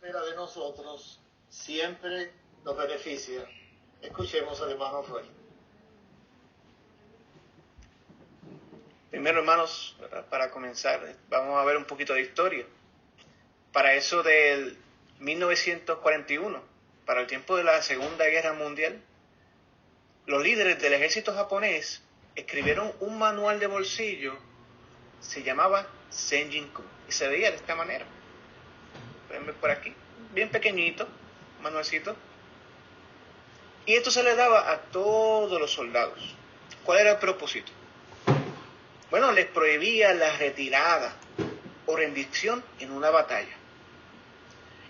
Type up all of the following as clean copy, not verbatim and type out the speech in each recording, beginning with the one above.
espera de nosotros siempre nos beneficia. Escuchemos al hermano Freud. Primero, hermanos, para comenzar, vamos a ver un poquito de historia. Para eso del 1941, para el tiempo de la Segunda Guerra Mundial, los líderes del ejército japonés escribieron un manual de bolsillo, se llamaba Senjin-kun, y se veía de esta manera. Pueden ver por aquí, bien pequeñito, manualcito. Y esto se le daba a todos los soldados. ¿Cuál era el propósito? Bueno, les prohibía la retirada o rendición en una batalla.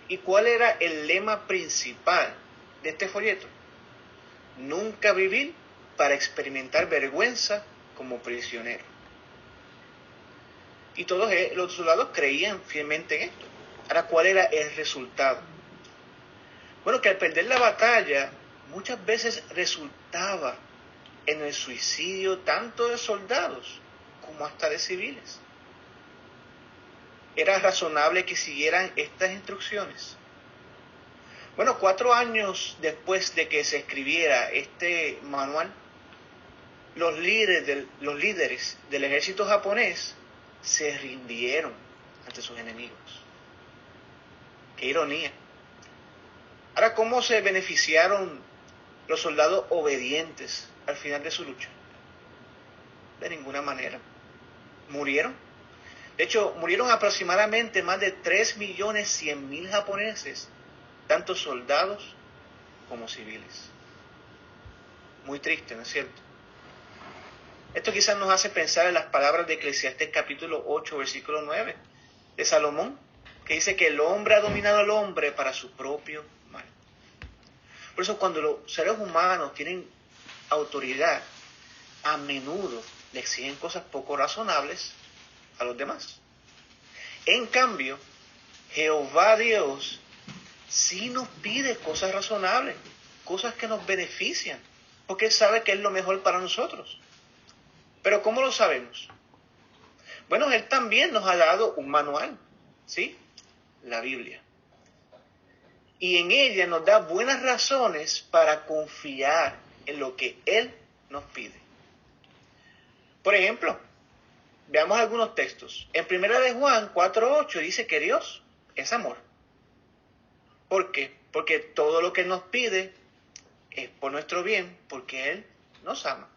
¿Y cuál era el lema principal de este folleto? Nunca vivir para experimentar vergüenza como prisionero. Y todos los soldados creían fielmente en esto. Ahora, ¿cuál era el resultado? Bueno, que al perder la batalla, muchas veces resultaba en el suicidio tanto de soldados como hasta de civiles. ¿Era razonable que siguieran estas instrucciones? Bueno, 4 años después de que se escribiera este manual, los líderes del ejército japonés se rindieron ante sus enemigos. ¡Qué ironía! Ahora, ¿cómo se beneficiaron los soldados obedientes al final de su lucha? De ninguna manera. Murieron. De hecho, murieron aproximadamente más de 3.100.000 japoneses, tanto soldados como civiles. Muy triste, ¿no es cierto? Esto quizás nos hace pensar en las palabras de Eclesiastés capítulo 8, versículo 9, de Salomón, que dice que el hombre ha dominado al hombre para su propio mal. Por eso cuando los seres humanos tienen autoridad, a menudo le exigen cosas poco razonables a los demás. En cambio, Jehová Dios sí nos pide cosas razonables, cosas que nos benefician, porque Él sabe que es lo mejor para nosotros. Pero ¿cómo lo sabemos? Bueno, Él también nos ha dado un manual, ¿sí? La Biblia. Y en ella nos da buenas razones para confiar en lo que Él nos pide. Por ejemplo, veamos algunos textos. En 1 de Juan 4:8 dice que Dios es amor. ¿Por qué? Porque todo lo que Él nos pide es por nuestro bien, porque Él nos ama.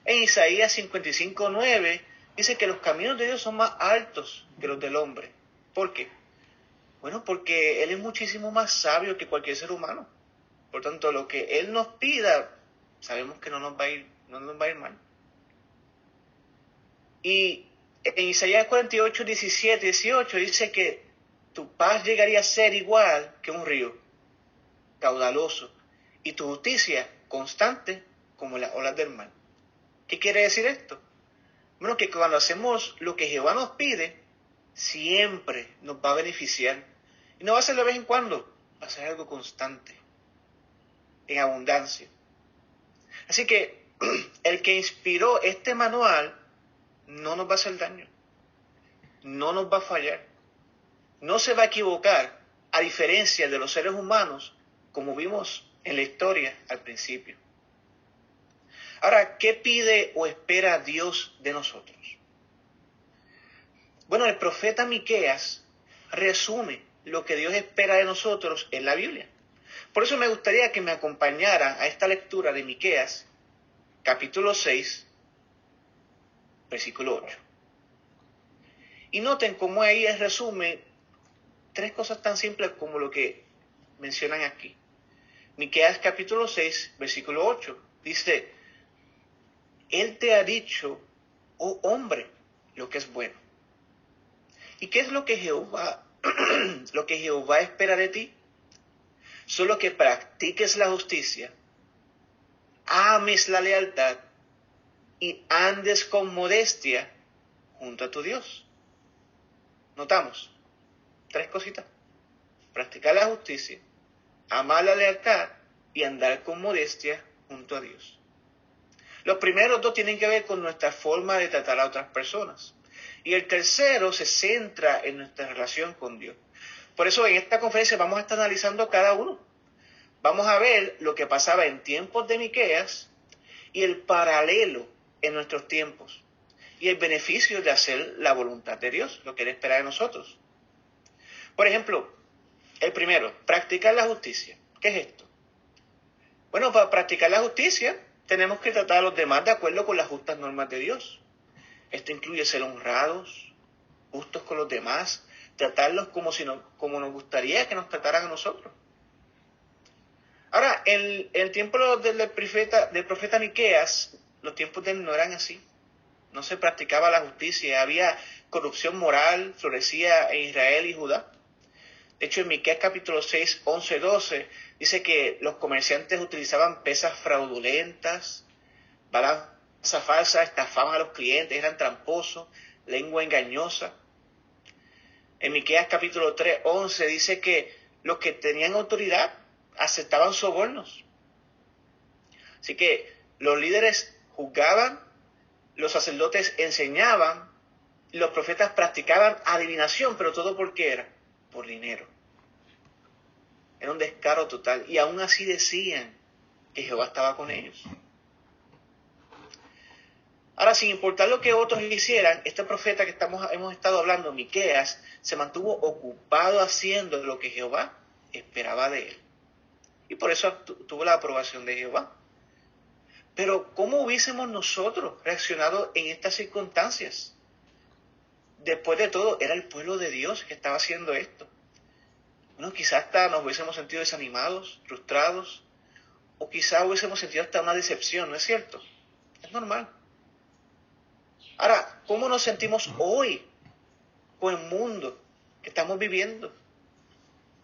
En Isaías 55:9 dice que los caminos de Dios son más altos que los del hombre. ¿Por qué? Bueno, porque Él es muchísimo más sabio que cualquier ser humano. Por tanto, lo que Él nos pida, sabemos que no nos va a ir mal. Y en Isaías 48, 17, 18 dice que tu paz llegaría a ser igual que un río, caudaloso, y tu justicia constante como las olas del mar. ¿Qué quiere decir esto? Bueno, que cuando hacemos lo que Jehová nos pide, siempre nos va a beneficiar. Y no va a ser de vez en cuando, va a ser algo constante, en abundancia. Así que el que inspiró este manual no nos va a hacer daño, no nos va a fallar, no se va a equivocar, a diferencia de los seres humanos, como vimos en la historia al principio. Ahora, ¿qué pide o espera Dios de nosotros? Bueno, el profeta Miqueas resume lo que Dios espera de nosotros en la Biblia. Por eso me gustaría que me acompañara a esta lectura de Miqueas, capítulo 6, versículo 8. Y noten cómo ahí él resume 3 cosas tan simples como lo que mencionan aquí. Miqueas capítulo 6, versículo 8, dice: Él te ha dicho, oh hombre, lo que es bueno. ¿Y qué es lo que Jehová espera de ti? Solo que practiques la justicia, ames la lealtad y andes con modestia junto a tu Dios. Notamos 3 cositas: practicar la justicia, amar la lealtad y andar con modestia junto a Dios. Los primeros 2 tienen que ver con nuestra forma de tratar a otras personas. Y el tercero se centra en nuestra relación con Dios. Por eso en esta conferencia vamos a estar analizando cada uno. Vamos a ver lo que pasaba en tiempos de Miqueas y el paralelo en nuestros tiempos y el beneficio de hacer la voluntad de Dios, lo que Él espera de nosotros. Por ejemplo, el primero, practicar la justicia. ¿Qué es esto? Bueno, para practicar la justicia tenemos que tratar a los demás de acuerdo con las justas normas de Dios. Esto incluye ser honrados, justos con los demás, tratarlos como nos gustaría que nos trataran a nosotros. Ahora, en el tiempo del profeta Miqueas, los tiempos de él no eran así. No se practicaba la justicia, había corrupción moral, florecía en Israel y Judá. De hecho, en Miqueas capítulo 6, 11, 12, dice que los comerciantes utilizaban pesas fraudulentas, balanza falsa, estafaban a los clientes, eran tramposos, lengua engañosa. En Miqueas capítulo 3, 11 dice que los que tenían autoridad aceptaban sobornos. Así que los líderes juzgaban, los sacerdotes enseñaban, y los profetas practicaban adivinación, pero todo ¿por qué era? Por dinero. Era un descaro total. Y aún así decían que Jehová estaba con ellos. Ahora, sin importar lo que otros hicieran, este profeta que hemos estado hablando, Miqueas, se mantuvo ocupado haciendo lo que Jehová esperaba de él. Y por eso tuvo la aprobación de Jehová. Pero ¿cómo hubiésemos nosotros reaccionado en estas circunstancias? Después de todo, era el pueblo de Dios que estaba haciendo esto. Bueno, quizás hasta nos hubiésemos sentido desanimados, frustrados, o quizás hubiésemos sentido hasta una decepción, ¿no es cierto? Es normal. Ahora, ¿cómo nos sentimos hoy con el mundo que estamos viviendo?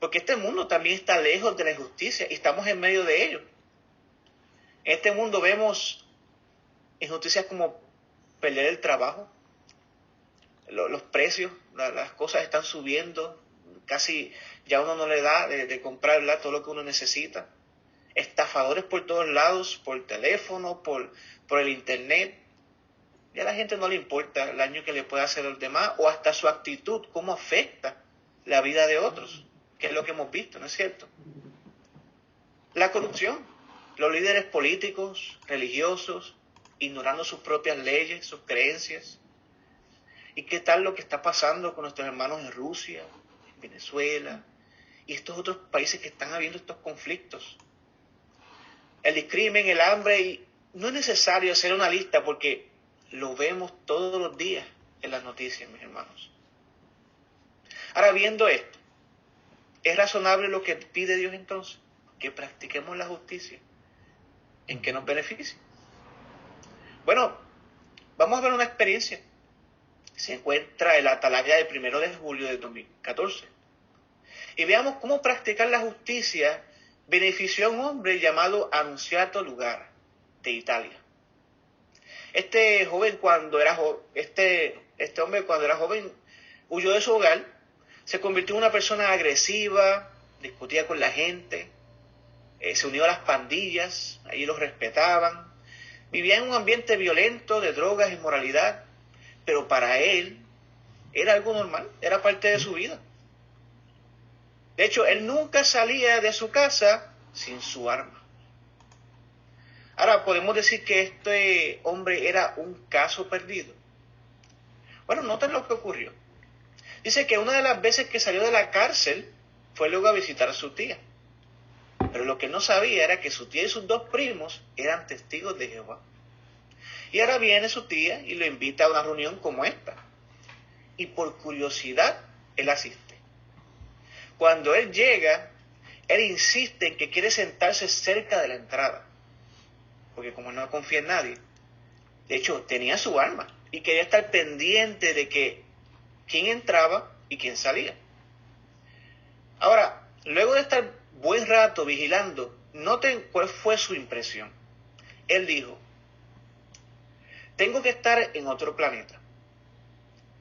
Porque este mundo también está lejos de la injusticia y estamos en medio de ello. En este mundo vemos injusticias como perder el trabajo, los precios, las cosas están subiendo, casi ya uno no le da de comprar, ¿verdad?, todo lo que uno necesita. Estafadores por todos lados, por teléfono, por el internet. Ya a la gente no le importa el daño que le pueda hacer a los demás o hasta su actitud, cómo afecta la vida de otros, que es lo que hemos visto, ¿no es cierto? La corrupción, los líderes políticos, religiosos, ignorando sus propias leyes, sus creencias. ¿Y qué tal lo que está pasando con nuestros hermanos en Rusia, en Venezuela y estos otros países que están habiendo estos conflictos? El discrimen, el hambre, y no es necesario hacer una lista porque lo vemos todos los días en las noticias, mis hermanos. Ahora, viendo esto, ¿es razonable lo que pide Dios entonces? Que practiquemos la justicia. ¿En qué nos beneficia? Bueno, vamos a ver una experiencia. Se encuentra en la atalaya del 1 de julio de 2014. Y veamos cómo practicar la justicia benefició a un hombre llamado Annunziato Lugar, de Italia. Este hombre cuando era joven huyó de su hogar, se convirtió en una persona agresiva, discutía con la gente, se unió a las pandillas, ahí los respetaban, vivía en un ambiente violento de drogas, inmoralidad, pero para él era algo normal, era parte de su vida. De hecho, él nunca salía de su casa sin su arma. Ahora, ¿podemos decir que este hombre era un caso perdido? Bueno, noten lo que ocurrió. Dice que una de las veces que salió de la cárcel fue luego a visitar a su tía. Pero lo que no sabía era que su tía y sus dos primos eran testigos de Jehová. Y ahora viene su tía y lo invita a una reunión como esta. Y por curiosidad, él asiste. Cuando él llega, él insiste en que quiere sentarse cerca de la entrada. Porque como no confía en nadie, de hecho tenía su arma y quería estar pendiente de que quién entraba y quién salía. Ahora, luego de estar buen rato vigilando, noten cuál fue su impresión. Él dijo: tengo que estar en otro planeta.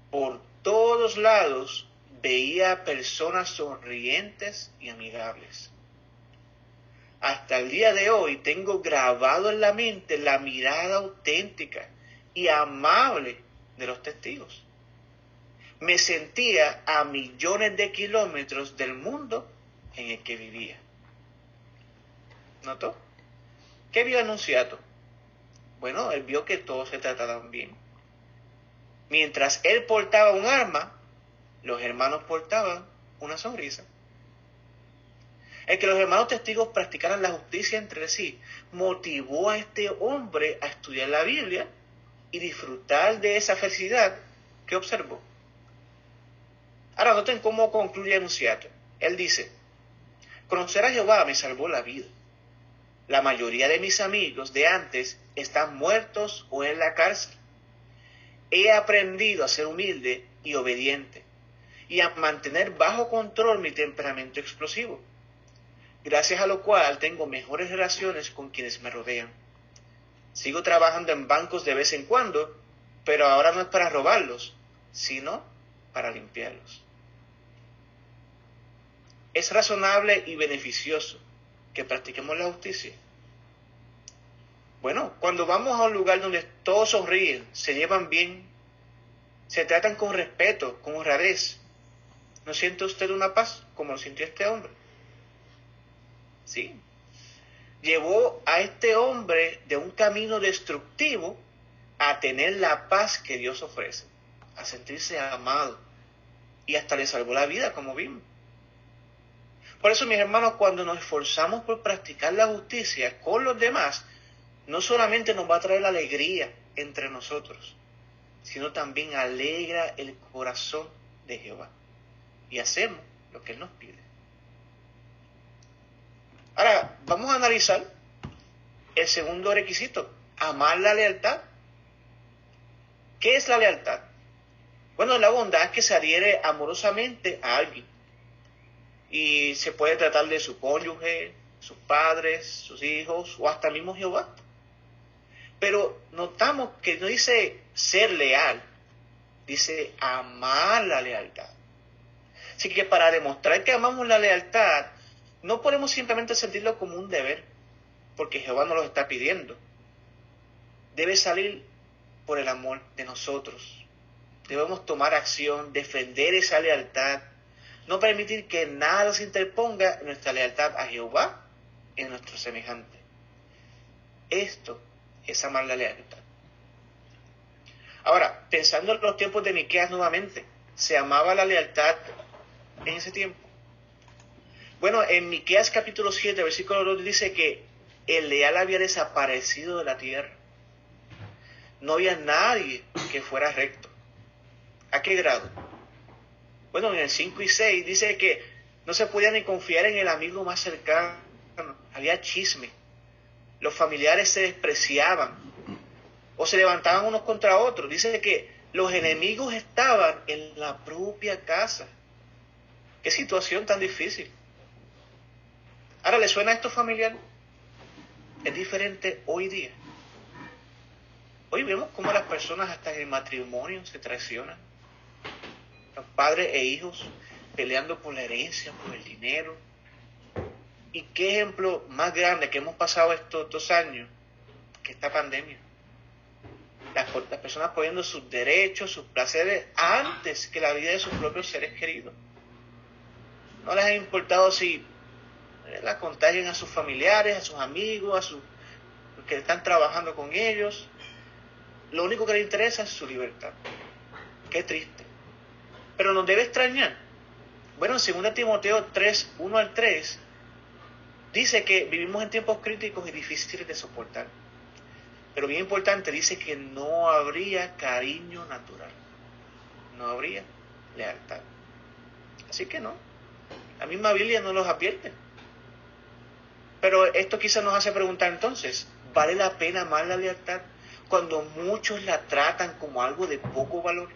Por todos lados veía personas sonrientes y amigables. Hasta el día de hoy tengo grabado en la mente la mirada auténtica y amable de los testigos. me sentía a millones de kilómetros del mundo en el que vivía. ¿Notó? ¿Qué vio Anunciato? Bueno, él vio que todos se trataban bien. Mientras él portaba un arma, los hermanos portaban una sonrisa. El que los hermanos testigos practicaran la justicia entre sí motivó a este hombre a estudiar la Biblia y disfrutar de esa felicidad que observó. Ahora noten cómo concluye Anunciato. Él dice: conocer a Jehová me salvó la vida. La mayoría de mis amigos de antes están muertos o en la cárcel. He aprendido a ser humilde y obediente y a mantener bajo control mi temperamento explosivo, gracias a lo cual tengo mejores relaciones con quienes me rodean. Sigo trabajando en bancos de vez en cuando, pero ahora no es para robarlos, sino para limpiarlos. ¿Es razonable y beneficioso que practiquemos la justicia? Bueno, cuando vamos a un lugar donde todos sonríen, se llevan bien, se tratan con respeto, con honradez, ¿no siente usted una paz como lo sintió este hombre? Sí. Llevó a este hombre de un camino destructivo a tener la paz que Dios ofrece, a sentirse amado, y hasta le salvó la vida, como vimos. Por eso, mis hermanos, cuando nos esforzamos por practicar la justicia con los demás, no solamente nos va a traer la alegría entre nosotros, sino también alegra el corazón de Jehová. Y hacemos lo que Él nos pide. Ahora, vamos a analizar el segundo requisito: amar la lealtad. ¿Qué es la lealtad? Bueno, la bondad es que se adhiere amorosamente a alguien. Y se puede tratar de su cónyuge, sus padres, sus hijos, o hasta mismo Jehová. Pero notamos que no dice ser leal, dice amar la lealtad. Así que para demostrar que amamos la lealtad, no podemos simplemente sentirlo como un deber, porque Jehová nos lo está pidiendo. Debe salir por el amor de nosotros. Debemos tomar acción, defender esa lealtad, no permitir que nada se interponga en nuestra lealtad a Jehová y en nuestro semejante. Esto es amar la lealtad. Ahora, pensando en los tiempos de Miqueas nuevamente, ¿se amaba la lealtad en ese tiempo? Bueno, en Miqueas capítulo 7, versículo 2 dice que el leal había desaparecido de la tierra. No había nadie que fuera recto. ¿A qué grado? Bueno, en el 5 y 6 dice que no se podía ni confiar en el amigo más cercano. Había chisme. Los familiares se despreciaban o se levantaban unos contra otros. Dice que los enemigos estaban en la propia casa. Qué situación tan difícil. Ahora, ¿le suena esto familiar? Es diferente hoy día. Hoy vemos cómo las personas hasta en el matrimonio se traicionan. Los padres e hijos peleando por la herencia, por el dinero. ¿Y qué ejemplo más grande que hemos pasado estos 2 años que esta pandemia? Las personas poniendo sus derechos, sus placeres antes que la vida de sus propios seres queridos. No les ha importado si la contagian a sus familiares, a sus amigos, a sus que están trabajando con ellos. Lo único que les interesa es su libertad. Qué triste. Pero nos debe extrañar. Bueno, en 2 Timoteo 3, 1 al 3, dice que vivimos en tiempos críticos y difíciles de soportar. Pero bien importante, dice que no habría cariño natural. No habría lealtad. Así que no. La misma Biblia nos los advierte. Pero esto quizás nos hace preguntar entonces, ¿vale la pena amar la lealtad cuando muchos la tratan como algo de poco valor?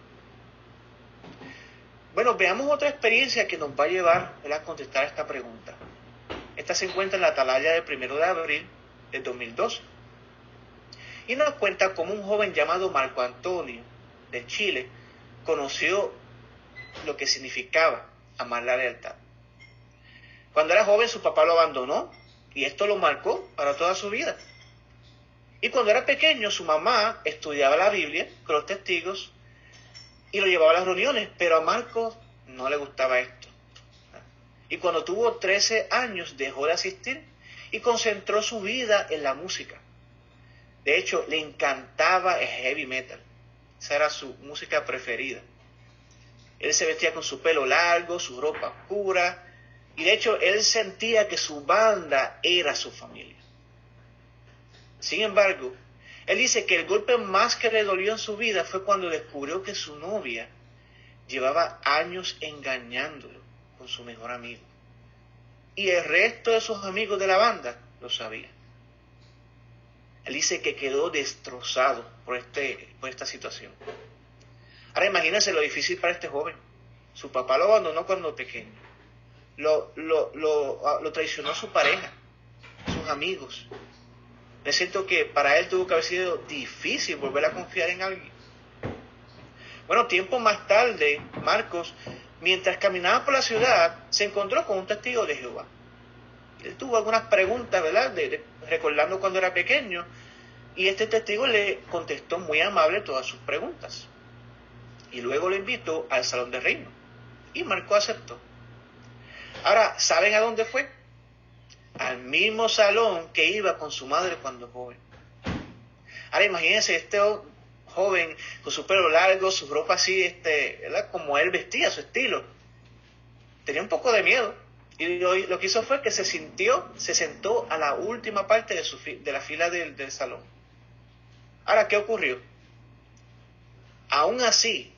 Bueno, veamos otra experiencia que nos va a llevar a contestar esta pregunta. Esta se encuentra en la atalaya del 1 de abril del 2012. Y nos cuenta cómo un joven llamado Marco Antonio, de Chile, conoció lo que significaba amar la lealtad. Cuando era joven, su papá lo abandonó y esto lo marcó para toda su vida. Y cuando era pequeño, su mamá estudiaba la Biblia con los testigos y lo llevaba a las reuniones, pero a Marcos no le gustaba esto. Y cuando tuvo 13 años dejó de asistir y concentró su vida en la música. De hecho, le encantaba el heavy metal. Esa era su música preferida. Él se vestía con su pelo largo, su ropa oscura, y de hecho él sentía que su banda era su familia. Sin embargo, él dice que el golpe más que le dolió en su vida fue cuando descubrió que su novia llevaba años engañándolo con su mejor amigo. Y el resto de sus amigos de la banda lo sabían. Él dice que quedó destrozado por esta situación. Ahora imagínense lo difícil para este joven. Su papá lo abandonó cuando pequeño. Lo traicionó su pareja, sus amigos. Me siento que para él tuvo que haber sido difícil volver a confiar en alguien. Bueno, tiempo más tarde, Marcos, mientras caminaba por la ciudad, se encontró con un testigo de Jehová. Él tuvo algunas preguntas, ¿verdad? Recordando cuando era pequeño, y este testigo le contestó muy amable todas sus preguntas. Y luego lo invitó al salón de reino. Y Marcos aceptó. Ahora, ¿saben a dónde fue? Al mismo salón que iba con su madre cuando joven. Ahora imagínense este joven con su pelo largo, su ropa así, ¿verdad? Como él vestía, su estilo. Tenía un poco de miedo. Y lo que hizo fue que se sentó a la última parte de la fila del salón. Ahora, ¿qué ocurrió? Aún así,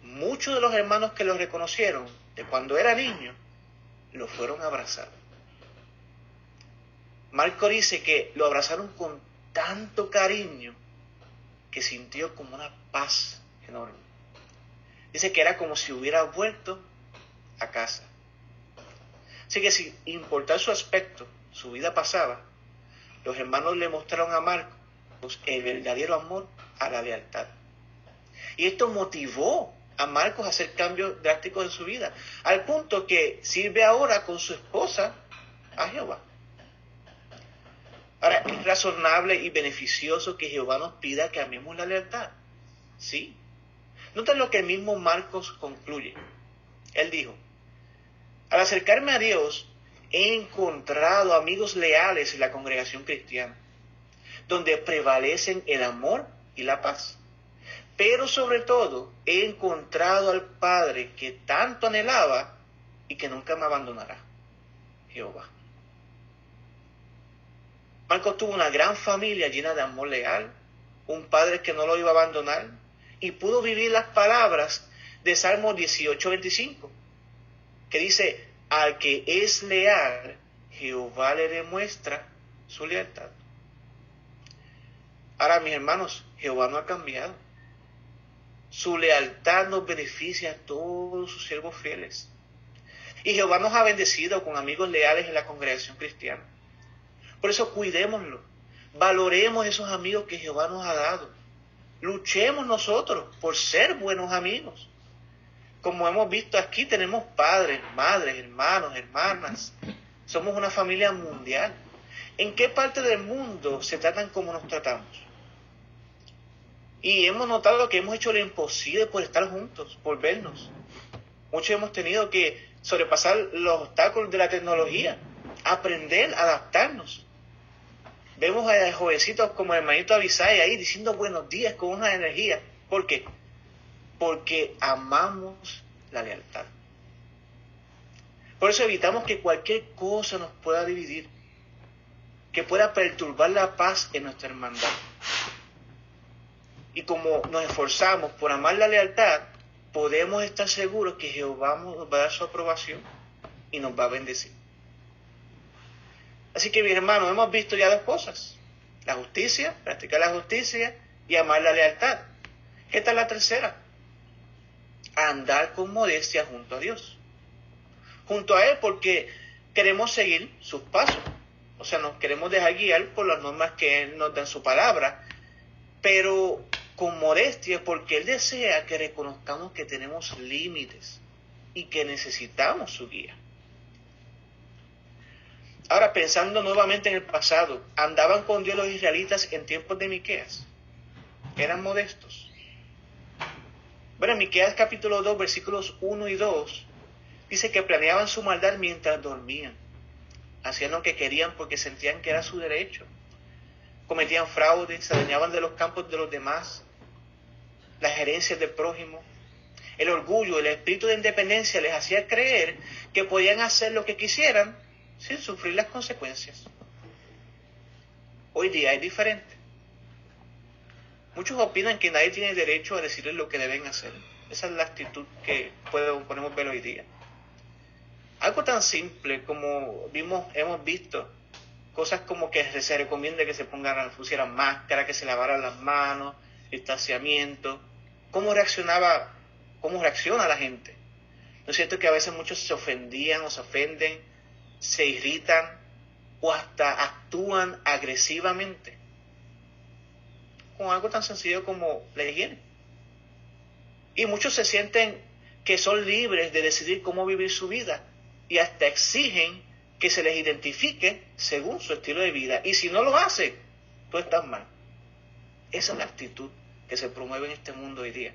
muchos de los hermanos que lo reconocieron de cuando era niño, lo fueron a abrazar. Marco dice que lo abrazaron con tanto cariño que sintió como una paz enorme. Dice que era como si hubiera vuelto a casa. Así que sin importar su aspecto, su vida pasada, los hermanos le mostraron a Marcos el verdadero amor a la lealtad. Y esto motivó a Marcos a hacer cambios drásticos en su vida, al punto que sirve ahora con su esposa a Jehová. Ahora, ¿es razonable y beneficioso que Jehová nos pida que amemos la lealtad? Sí. Nota lo que el mismo Marcos concluye. Él dijo: al acercarme a Dios, he encontrado amigos leales en la congregación cristiana, donde prevalecen el amor y la paz. Pero sobre todo, he encontrado al Padre que tanto anhelaba y que nunca me abandonará, Jehová. Marcos tuvo una gran familia llena de amor leal, un padre que no lo iba a abandonar, y pudo vivir las palabras de Salmo 18:25, que dice: al que es leal, Jehová le demuestra su lealtad. Ahora, mis hermanos, Jehová no ha cambiado. Su lealtad nos beneficia a todos sus siervos fieles. Y Jehová nos ha bendecido con amigos leales en la congregación cristiana. Por eso cuidémoslo, valoremos esos amigos que Jehová nos ha dado. Luchemos nosotros por ser buenos amigos. Como hemos visto aquí, tenemos padres, madres, hermanos, hermanas. Somos una familia mundial. ¿En qué parte del mundo se tratan como nos tratamos? Y hemos notado que hemos hecho lo imposible por estar juntos, por vernos. Muchos hemos tenido que sobrepasar los obstáculos de la tecnología, aprender a adaptarnos. Vemos a jovencitos como el hermanito Abisai ahí diciendo buenos días con una energía. ¿Por qué? Porque amamos la lealtad. Por eso evitamos que cualquier cosa nos pueda dividir, que pueda perturbar la paz en nuestra hermandad. Y como nos esforzamos por amar la lealtad, podemos estar seguros que Jehová nos va a dar su aprobación y nos va a bendecir. Así que, mis hermanos, hemos visto ya dos cosas: la justicia, practicar la justicia, y amar la lealtad. Esta es la tercera: andar con modestia junto a Dios. Junto a Él, porque queremos seguir sus pasos. O sea, nos queremos dejar guiar por las normas que Él nos da en su palabra, pero con modestia, porque Él desea que reconozcamos que tenemos límites y que necesitamos su guía. Ahora, pensando nuevamente en el pasado, ¿andaban con Dios los israelitas en tiempos de Miqueas? ¿Eran modestos? Bueno, en Miqueas capítulo 2, versículos 1 y 2, dice que planeaban su maldad mientras dormían. Hacían lo que querían porque sentían que era su derecho. Cometían fraudes, se adueñaban de los campos de los demás, las herencias del prójimo. El orgullo, el espíritu de independencia les hacía creer que podían hacer lo que quisieran sin sufrir las consecuencias. Hoy día es diferente. Muchos opinan que nadie tiene derecho a decirles lo que deben hacer. Esa es la actitud que podemos ver hoy día. Algo tan simple como hemos visto, cosas como que se recomienda que se pusieran máscara, que se lavaran las manos, distanciamiento. ¿Cómo reacciona la gente? ¿No es cierto que a veces muchos se ofendían o se ofenden, se irritan o hasta actúan agresivamente con algo tan sencillo como la higiene? Y muchos se sienten que son libres de decidir cómo vivir su vida y hasta exigen que se les identifique según su estilo de vida. Y si no lo hace, tú estás mal. Esa es la actitud que se promueve en este mundo hoy día.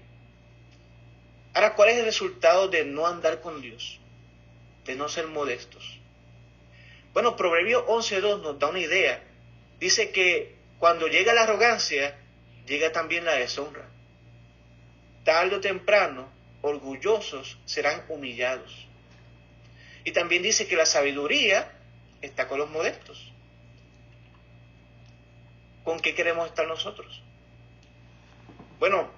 Ahora, ¿cuál es el resultado de no andar con Dios? De no ser modestos. Bueno, Proverbios 11:2 nos da una idea. Dice que cuando llega la arrogancia, llega también la deshonra. Tarde o temprano, orgullosos serán humillados. Y también dice que la sabiduría está con los modestos. ¿Con qué queremos estar nosotros? Bueno,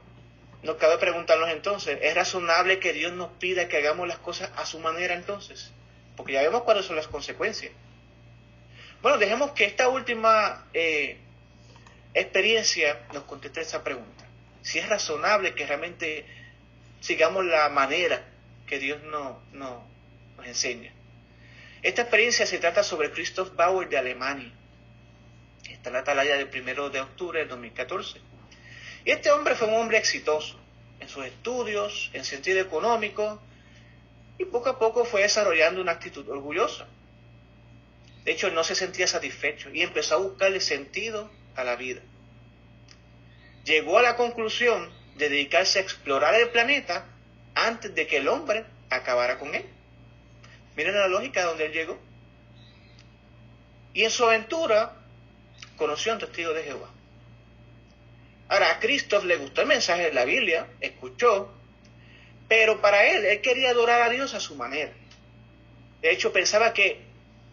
nos cabe preguntarnos entonces, ¿es razonable que Dios nos pida que hagamos las cosas a su manera entonces? Porque ya vemos cuáles son las consecuencias. Bueno, dejemos que esta última experiencia nos conteste esa pregunta. Si es razonable que realmente sigamos la manera que Dios nos enseña. Esta experiencia se trata sobre Christoph Bauer de Alemania. Está en la atalaya del 1 de octubre del 2014. Y este hombre fue un hombre exitoso en sus estudios, en sentido económico, y poco a poco fue desarrollando una actitud orgullosa. De hecho, no se sentía satisfecho y empezó a buscarle sentido a la vida. Llegó a la conclusión de dedicarse a explorar el planeta antes de que el hombre acabara con él. Miren la lógica de donde él llegó. Y en su aventura conoció a un testigo de Jehová. Ahora, a Christoph le gustó el mensaje de la Biblia, escuchó, pero para él quería adorar a Dios a su manera. De hecho, pensaba que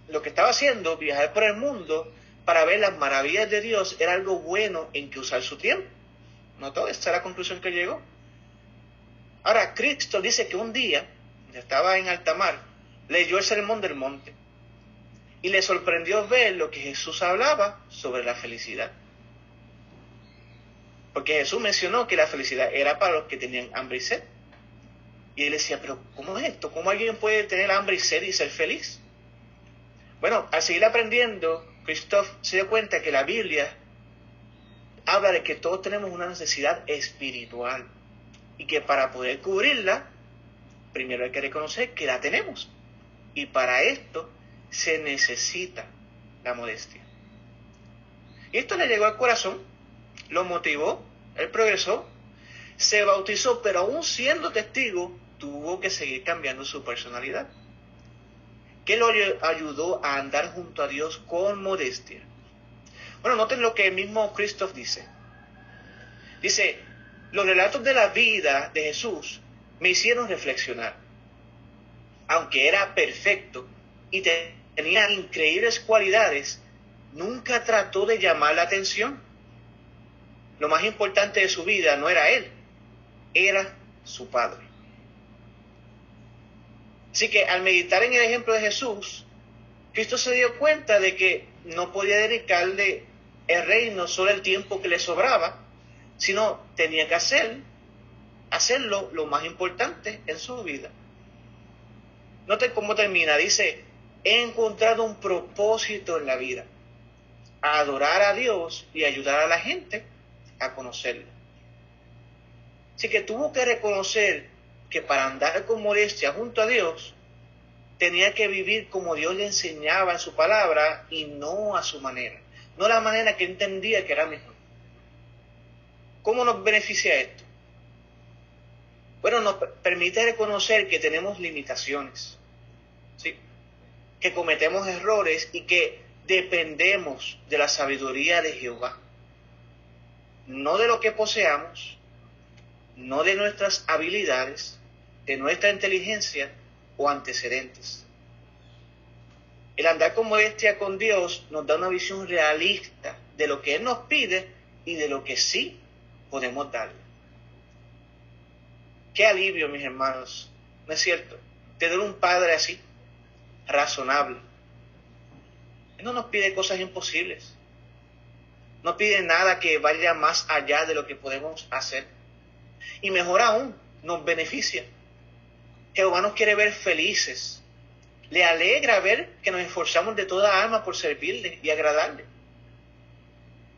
lo que estaba haciendo, viajar por el mundo para ver las maravillas de Dios, era algo bueno en que usar su tiempo. ¿Notó? Esta es la conclusión que llegó. Ahora, Christoph dice que un día, estaba en alta mar, leyó el Sermón del Monte y le sorprendió ver lo que Jesús hablaba sobre la felicidad. Porque Jesús mencionó que la felicidad era para los que tenían hambre y sed. Y él decía, pero ¿cómo es esto? ¿Cómo alguien puede tener hambre y sed y ser feliz? Bueno, al seguir aprendiendo, Christoph se dio cuenta que la Biblia habla de que todos tenemos una necesidad espiritual y que para poder cubrirla, primero hay que reconocer que la tenemos. Y para esto se necesita la modestia. Y esto le llegó al corazón, lo motivó, él progresó, se bautizó, pero aún siendo testigo, tuvo que seguir cambiando su personalidad. ¿Qué lo ayudó a andar junto a Dios con modestia? Bueno, noten lo que el mismo Christoph dice. Dice, los relatos de la vida de Jesús me hicieron reflexionar. Aunque era perfecto y tenía increíbles cualidades, nunca trató de llamar la atención. Lo más importante de su vida no era él, era su Padre. Así que al meditar en el ejemplo de Jesús, Cristo se dio cuenta de que no podía dedicarle el reino solo el tiempo que le sobraba, sino tenía que hacerlo lo más importante en su vida. Noten cómo termina, dice, he encontrado un propósito en la vida, a adorar a Dios y ayudar a la gente a conocerlo. Así que tuvo que reconocer que para andar con modestia junto a Dios, tenía que vivir como Dios le enseñaba en su palabra y no a su manera, no la manera que entendía que era mejor. ¿Cómo nos beneficia esto? Bueno, nos permite reconocer que tenemos limitaciones, ¿sí? Que cometemos errores y que dependemos de la sabiduría de Jehová. No de lo que poseamos, no de nuestras habilidades, de nuestra inteligencia o antecedentes. El andar con modestia con Dios nos da una visión realista de lo que Él nos pide y de lo que sí podemos darle. Qué alivio, mis hermanos, ¿no es cierto? Tener un Padre así, razonable. Él no nos pide cosas imposibles. No pide nada que vaya más allá de lo que podemos hacer. Y mejor aún, nos beneficia. Jehová nos quiere ver felices. Le alegra ver que nos esforzamos de toda alma por servirle y agradarle.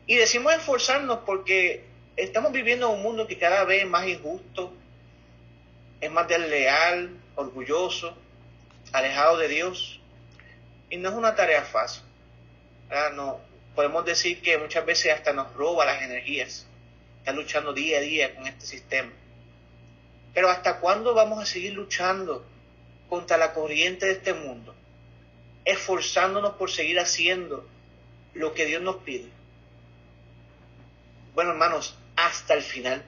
Y decimos esforzarnos porque estamos viviendo en un mundo que cada vez es más injusto, es más desleal, orgulloso, alejado de Dios. Y no es una tarea fácil. No, podemos decir que muchas veces hasta nos roba las energías. Está luchando día a día con este sistema. Pero ¿hasta cuándo vamos a seguir luchando contra la corriente de este mundo? Esforzándonos por seguir haciendo lo que Dios nos pide. Bueno, hermanos, hasta el final.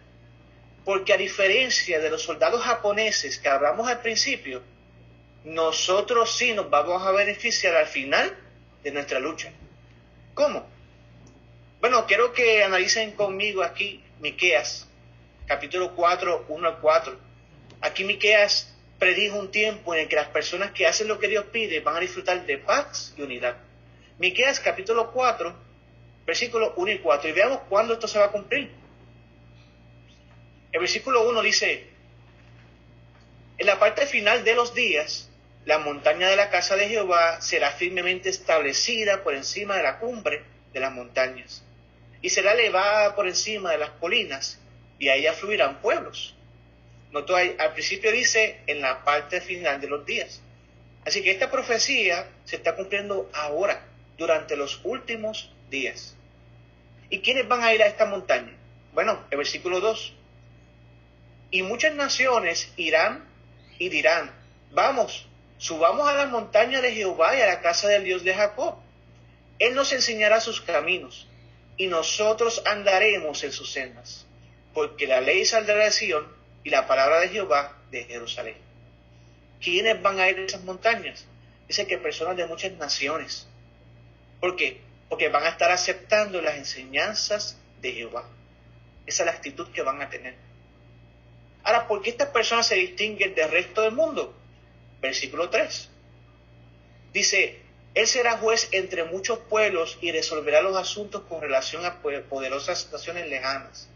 Porque a diferencia de los soldados japoneses que hablamos al principio, nosotros sí nos vamos a beneficiar al final de nuestra lucha. ¿Cómo? Bueno, quiero que analicen conmigo aquí Miqueas, capítulo 4, 1 al 4. Aquí Miqueas predijo un tiempo en el que las personas que hacen lo que Dios pide van a disfrutar de paz y unidad. Miqueas, capítulo 4, versículos 1 y 4. Y veamos cuándo esto se va a cumplir. El versículo 1 dice: en la parte final de los días, la montaña de la casa de Jehová será firmemente establecida por encima de la cumbre de las montañas, y será elevada por encima de las colinas, y a ella fluirán pueblos. Notó al principio dice, en la parte final de los días. Así que esta profecía se está cumpliendo ahora, durante los últimos días. ¿Y quiénes van a ir a esta montaña? Bueno, el versículo 2. Y muchas naciones irán y dirán: vamos, subamos a la montaña de Jehová y a la casa del Dios de Jacob. Él nos enseñará sus caminos, y nosotros andaremos en sus sendas, porque la ley saldrá de Sion y la palabra de Jehová de Jerusalén. ¿Quiénes van a ir a esas montañas? Dice que personas de muchas naciones. ¿Por qué? Porque van a estar aceptando las enseñanzas de Jehová. Esa es la actitud que van a tener. Ahora, ¿por qué estas personas se distinguen del resto del mundo? Versículo 3. Dice: Él será juez entre muchos pueblos y resolverá los asuntos con relación a poderosas naciones lejanas.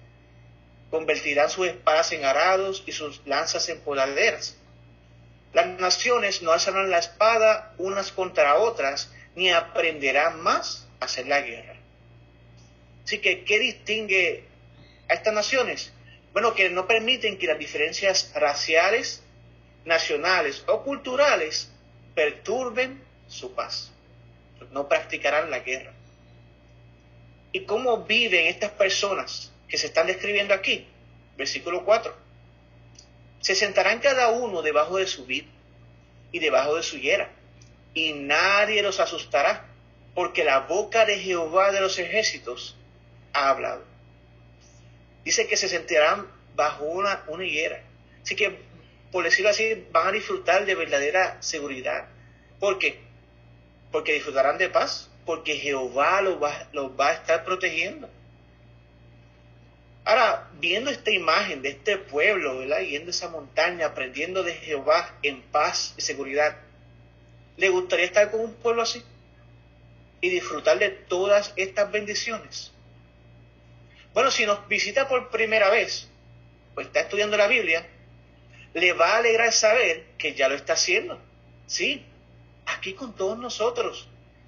Convertirán sus espadas en arados y sus lanzas en poladeras. Las naciones no alzarán la espada unas contra otras, ni aprenderán más a hacer la guerra. Así que, ¿qué distingue a estas naciones? Bueno, que no permiten que las diferencias raciales, nacionales o culturales perturben su paz. No practicarán la guerra. ¿Y cómo viven estas personas que se están describiendo aquí? Versículo 4. Se sentarán cada uno debajo de su vid y debajo de su higuera, y nadie los asustará, porque la boca de Jehová de los ejércitos ha hablado. Dice que se sentarán bajo una higuera. Así que, por decirlo así, van a disfrutar de verdadera seguridad. ¿Por qué? Porque disfrutarán de paz, porque Jehová los va a estar protegiendo. Ahora, viendo esta imagen de este pueblo, ¿verdad? Yendo a esa montaña, aprendiendo de Jehová en paz y seguridad, ¿le gustaría estar con un pueblo así? Y disfrutar de todas estas bendiciones. Bueno, si nos visita por primera vez, o está estudiando la Biblia, le va a alegrar saber que ya lo está haciendo. Sí, aquí con todos nosotros,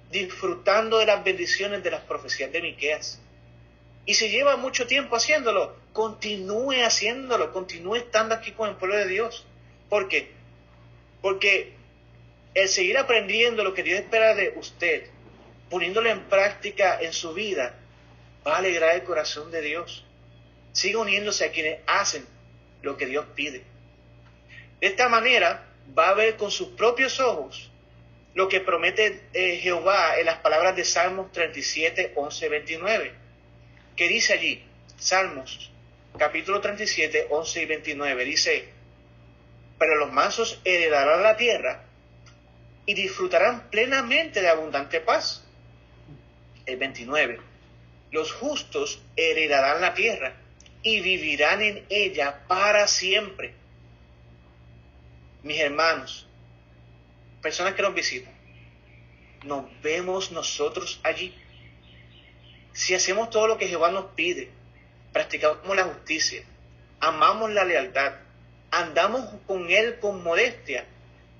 disfrutando de las bendiciones de las profecías de Miqueas. Y si lleva mucho tiempo haciéndolo, continúe haciéndolo, continúe estando aquí con el pueblo de Dios. ¿Por qué? Porque el seguir aprendiendo lo que Dios espera de usted, poniéndolo en práctica en su vida, va a alegrar el corazón de Dios. Siga uniéndose a quienes hacen lo que Dios pide. De esta manera va a ver con sus propios ojos lo que promete Jehová en las palabras de Salmos 37, 11, 29, que dice allí, Salmos capítulo 37, 11 y 29, dice, pero los mansos heredarán la tierra y disfrutarán plenamente de abundante paz. El 29, los justos heredarán la tierra y vivirán en ella para siempre. Mis hermanos, personas que nos visitan, nos vemos nosotros allí. Si hacemos todo lo que Jehová nos pide, practicamos la justicia, amamos la lealtad, andamos con Él con modestia,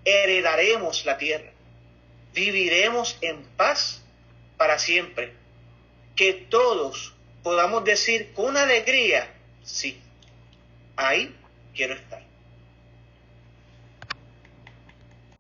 heredaremos la tierra, viviremos en paz para siempre. Que todos podamos decir con alegría, sí, ahí quiero estar.